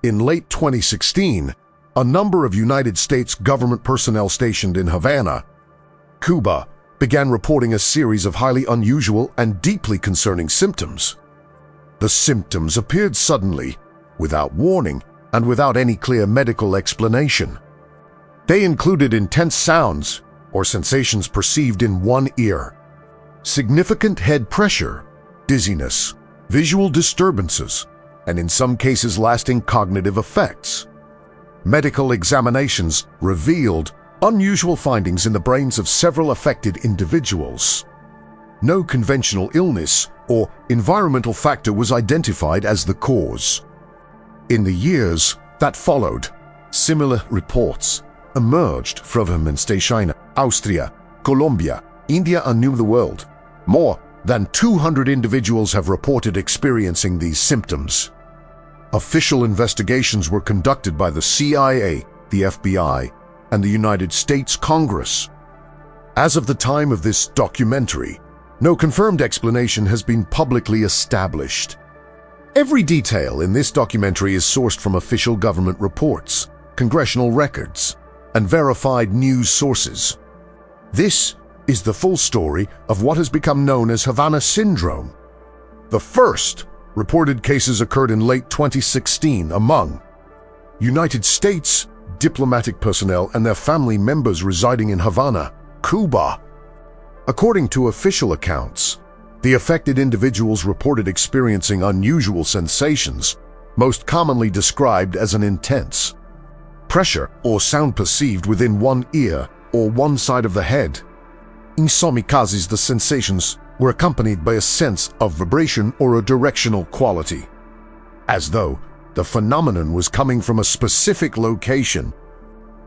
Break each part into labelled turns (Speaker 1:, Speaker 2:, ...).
Speaker 1: In late 2016, a number of United States government personnel stationed in Havana, Cuba, began reporting a series of highly unusual and deeply concerning symptoms. The symptoms appeared suddenly, without warning, and without any clear medical explanation. They included intense sounds or sensations perceived in one ear, significant head pressure, dizziness, visual disturbances, and in some cases lasting cognitive effects. Medical examinations revealed unusual findings in the brains of several affected individuals. No conventional illness or environmental factor was identified as the cause. In the years that followed, similar reports emerged from China, Austria, Colombia, India, and New World. More than 200 individuals have reported experiencing these symptoms. Official investigations were conducted by the CIA, the FBI, and the United States Congress. As of the time of this documentary, no confirmed explanation has been publicly established. Every detail in this documentary is sourced from official government reports, congressional records, and verified news sources. This is the full story of what has become known as Havana Syndrome. The first reported cases occurred in late 2016 among United States diplomatic personnel and their family members residing in Havana, Cuba. According to official accounts, the affected individuals reported experiencing unusual sensations, most commonly described as an intense pressure or sound perceived within one ear or one side of the head. In some cases, the sensations were accompanied by a sense of vibration or a directional quality, as though the phenomenon was coming from a specific location.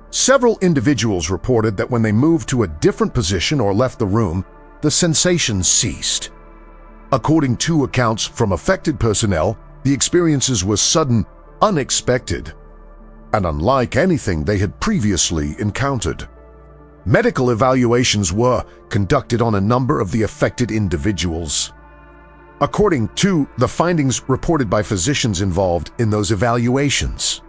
Speaker 1: Several individuals reported that when they moved to a different position or left the room, the sensations ceased. According to accounts from affected personnel, the experiences were sudden, unexpected, and unlike anything they had previously encountered. Medical evaluations were conducted on a number of the affected individuals. According to the findings reported by physicians involved in those evaluations,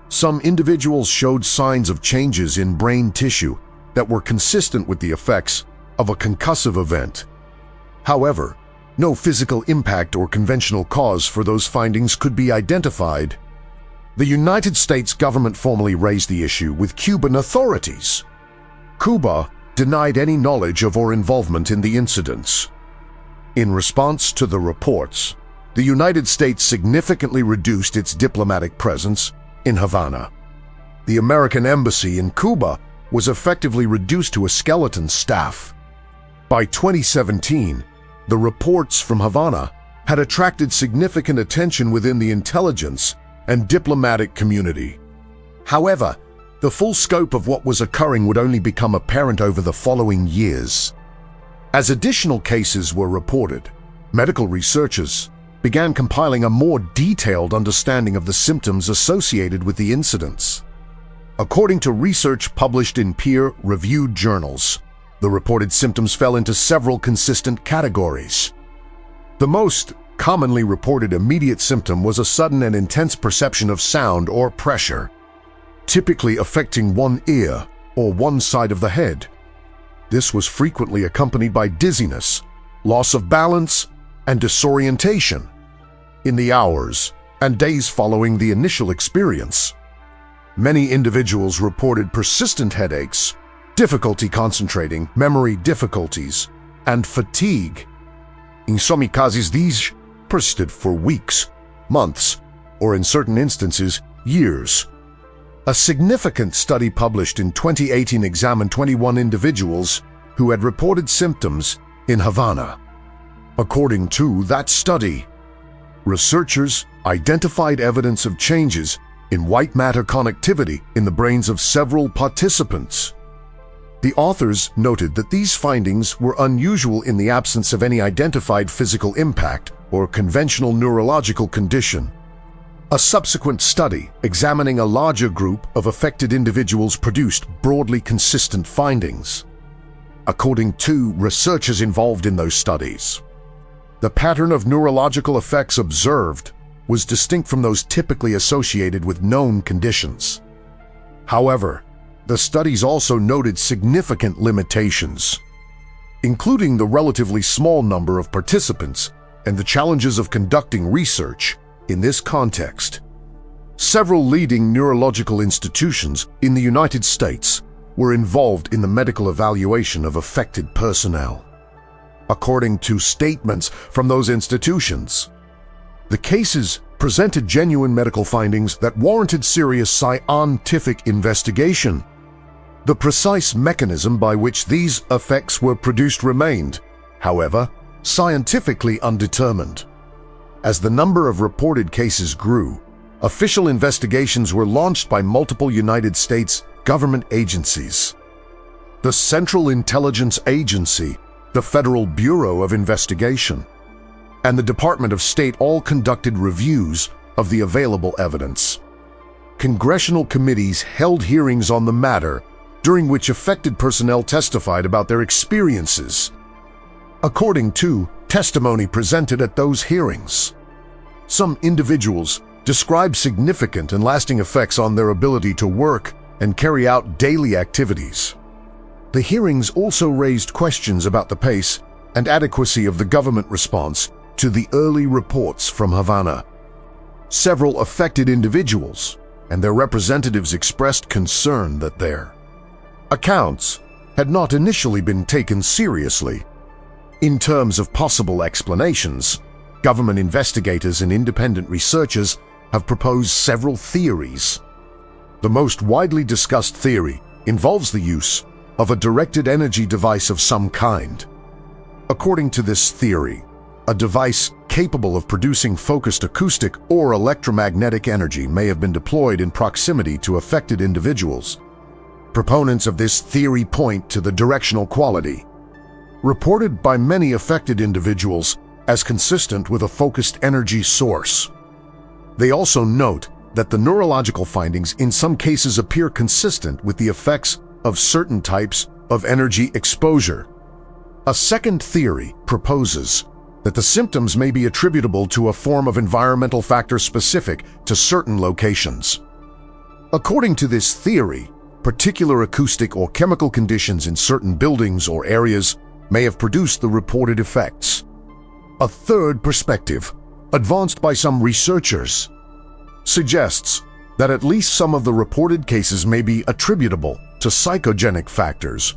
Speaker 1: some individuals showed signs of changes in brain tissue that were consistent with the effects of a concussive event. However, no physical impact or conventional cause for those findings could be identified. The United States government formally raised the issue with Cuban authorities. Cuba denied any knowledge of or involvement in the incidents. In response to the reports, the United States significantly reduced its diplomatic presence in Havana. The American embassy in Cuba was effectively reduced to a skeleton staff. By 2017, the reports from Havana had attracted significant attention within the intelligence and diplomatic community. However, the full scope of what was occurring would only become apparent over the following years. As additional cases were reported, medical researchers began compiling a more detailed understanding of the symptoms associated with the incidents. According to research published in peer-reviewed journals, the reported symptoms fell into several consistent categories. The most commonly reported immediate symptom was a sudden and intense perception of sound or pressure, typically affecting one ear or one side of the head. This was frequently accompanied by dizziness, loss of balance, and disorientation in the hours and days following the initial experience. Many individuals reported persistent headaches, difficulty concentrating, memory difficulties, and fatigue. In some cases, these persisted for weeks, months, or in certain instances, years. A significant study published in 2018 examined 21 individuals who had reported symptoms in Havana. According to that study, researchers identified evidence of changes in white matter connectivity in the brains of several participants. The authors noted that these findings were unusual in the absence of any identified physical impact or conventional neurological condition. A subsequent study examining a larger group of affected individuals produced broadly consistent findings. According to researchers involved in those studies, the pattern of neurological effects observed was distinct from those typically associated with known conditions. However, the studies also noted significant limitations, including the relatively small number of participants and the challenges of conducting research in this context. Several leading neurological institutions in the United States were involved in the medical evaluation of affected personnel. According to statements from those institutions, the cases presented genuine medical findings that warranted serious scientific investigation. The precise mechanism by which these effects were produced remained, however, scientifically undetermined. As the number of reported cases grew, official investigations were launched by multiple United States government agencies. The Central Intelligence Agency, the Federal Bureau of Investigation, and the Department of State all conducted reviews of the available evidence. Congressional committees held hearings on the matter, during which affected personnel testified about their experiences. According to testimony presented at those hearings, some individuals described significant and lasting effects on their ability to work and carry out daily activities. The hearings also raised questions about the pace and adequacy of the government response to the early reports from Havana. Several affected individuals and their representatives expressed concern that their accounts had not initially been taken seriously. In terms of possible explanations, government investigators and independent researchers have proposed several theories. The most widely discussed theory involves the use of a directed energy device of some kind. According to this theory, a device capable of producing focused acoustic or electromagnetic energy may have been deployed in proximity to affected individuals. Proponents of this theory point to the directional quality, reported by many affected individuals as consistent with a focused energy source. They also note that the neurological findings in some cases appear consistent with the effects of certain types of energy exposure. A second theory proposes that the symptoms may be attributable to a form of environmental factor specific to certain locations. According to this theory, particular acoustic or chemical conditions in certain buildings or areas may have produced the reported effects. A third perspective, advanced by some researchers, suggests that at least some of the reported cases may be attributable to psychogenic factors.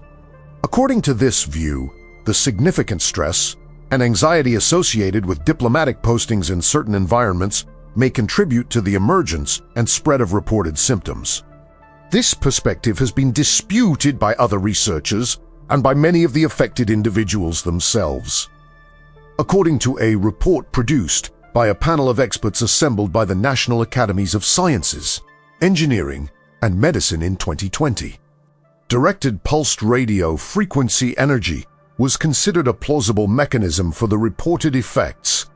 Speaker 1: According to this view, the significant stress and anxiety associated with diplomatic postings in certain environments may contribute to the emergence and spread of reported symptoms. This perspective has been disputed by other researchers and by many of the affected individuals themselves. According to a report produced by a panel of experts assembled by the National Academies of Sciences, Engineering, and Medicine in 2020, directed pulsed radio frequency energy was considered a plausible mechanism for the reported effects.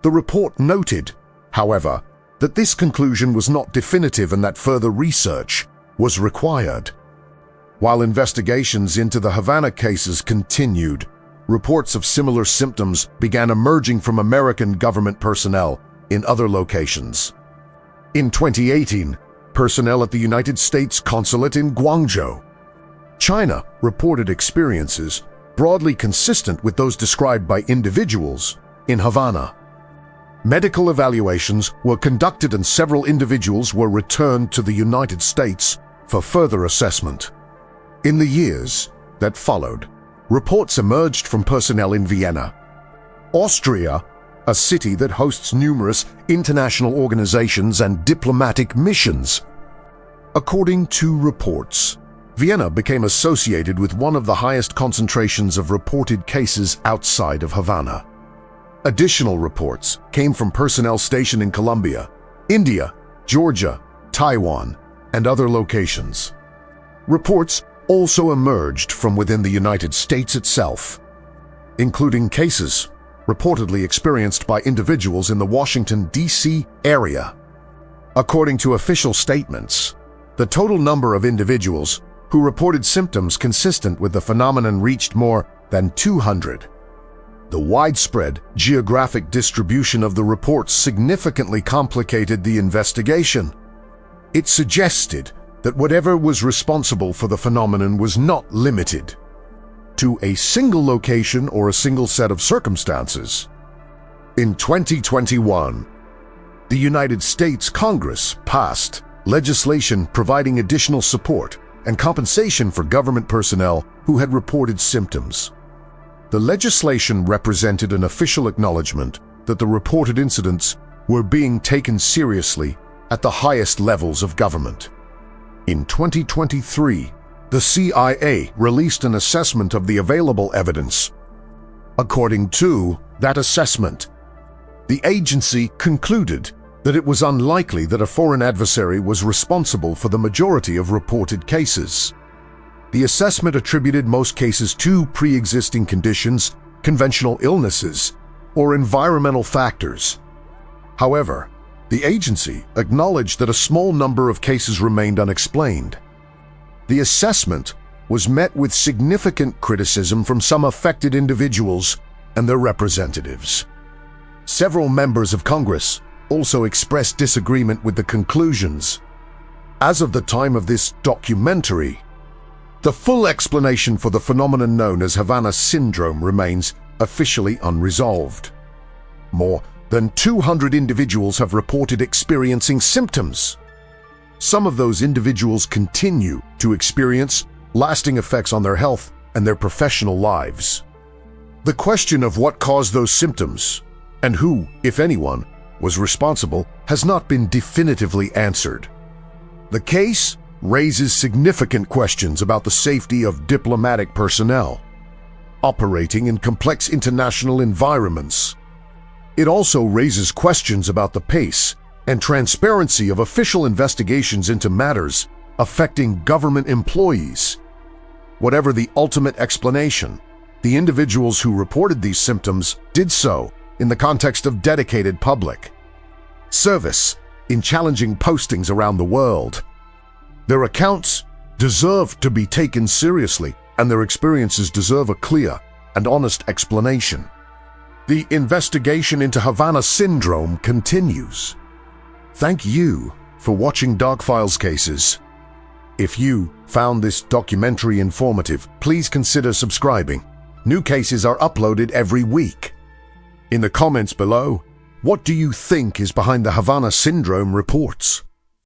Speaker 1: The report noted, however, that this conclusion was not definitive and that further research was required. While investigations into the Havana cases continued, reports of similar symptoms began emerging from American government personnel in other locations. In 2018, personnel at the United States Consulate in Guangzhou, China, reported experiences broadly consistent with those described by individuals in Havana. Medical evaluations were conducted and several individuals were returned to the United States for further assessment. In the years that followed, reports emerged from personnel in Vienna, Austria, a city that hosts numerous international organizations and diplomatic missions. According to reports, Vienna became associated with one of the highest concentrations of reported cases outside of Havana. Additional reports came from personnel stationed in Colombia, India, Georgia, Taiwan, and other locations. Reports also emerged from within the United States itself, including cases reportedly experienced by individuals in the Washington, D.C. area. According to official statements, the total number of individuals who reported symptoms consistent with the phenomenon reached more than 200. The widespread geographic distribution of the reports significantly complicated the investigation. It suggested that whatever was responsible for the phenomenon was not limited to a single location or a single set of circumstances. In 2021, the United States Congress passed legislation providing additional support and compensation for government personnel who had reported symptoms. The legislation represented an official acknowledgement that the reported incidents were being taken seriously at the highest levels of government. In 2023, the CIA released an assessment of the available evidence. According to that assessment, the agency concluded that it was unlikely that a foreign adversary was responsible for the majority of reported cases. The assessment attributed most cases to pre-existing conditions, conventional illnesses, or environmental factors. However, the agency acknowledged that a small number of cases remained unexplained. The assessment was met with significant criticism from some affected individuals and their representatives. Several members of Congress also expressed disagreement with the conclusions. As of the time of this documentary, the full explanation for the phenomenon known as Havana syndrome remains officially unresolved. More than 200 individuals have reported experiencing symptoms. Some of those individuals continue to experience lasting effects on their health and their professional lives. The question of what caused those symptoms and who, if anyone, was responsible has not been definitively answered. The case raises significant questions about the safety of diplomatic personnel operating in complex international environments. It also raises questions about the pace and transparency of official investigations into matters affecting government employees. Whatever the ultimate explanation, the individuals who reported these symptoms did so in the context of dedicated public service in challenging postings around the world. Their accounts deserve to be taken seriously, and their experiences deserve a clear and honest explanation. The investigation into Havana syndrome continues. Thank you for watching Dark Files Cases. If you found this documentary informative, please consider subscribing. New cases are uploaded every week. In the comments below, what do you think is behind the Havana syndrome reports?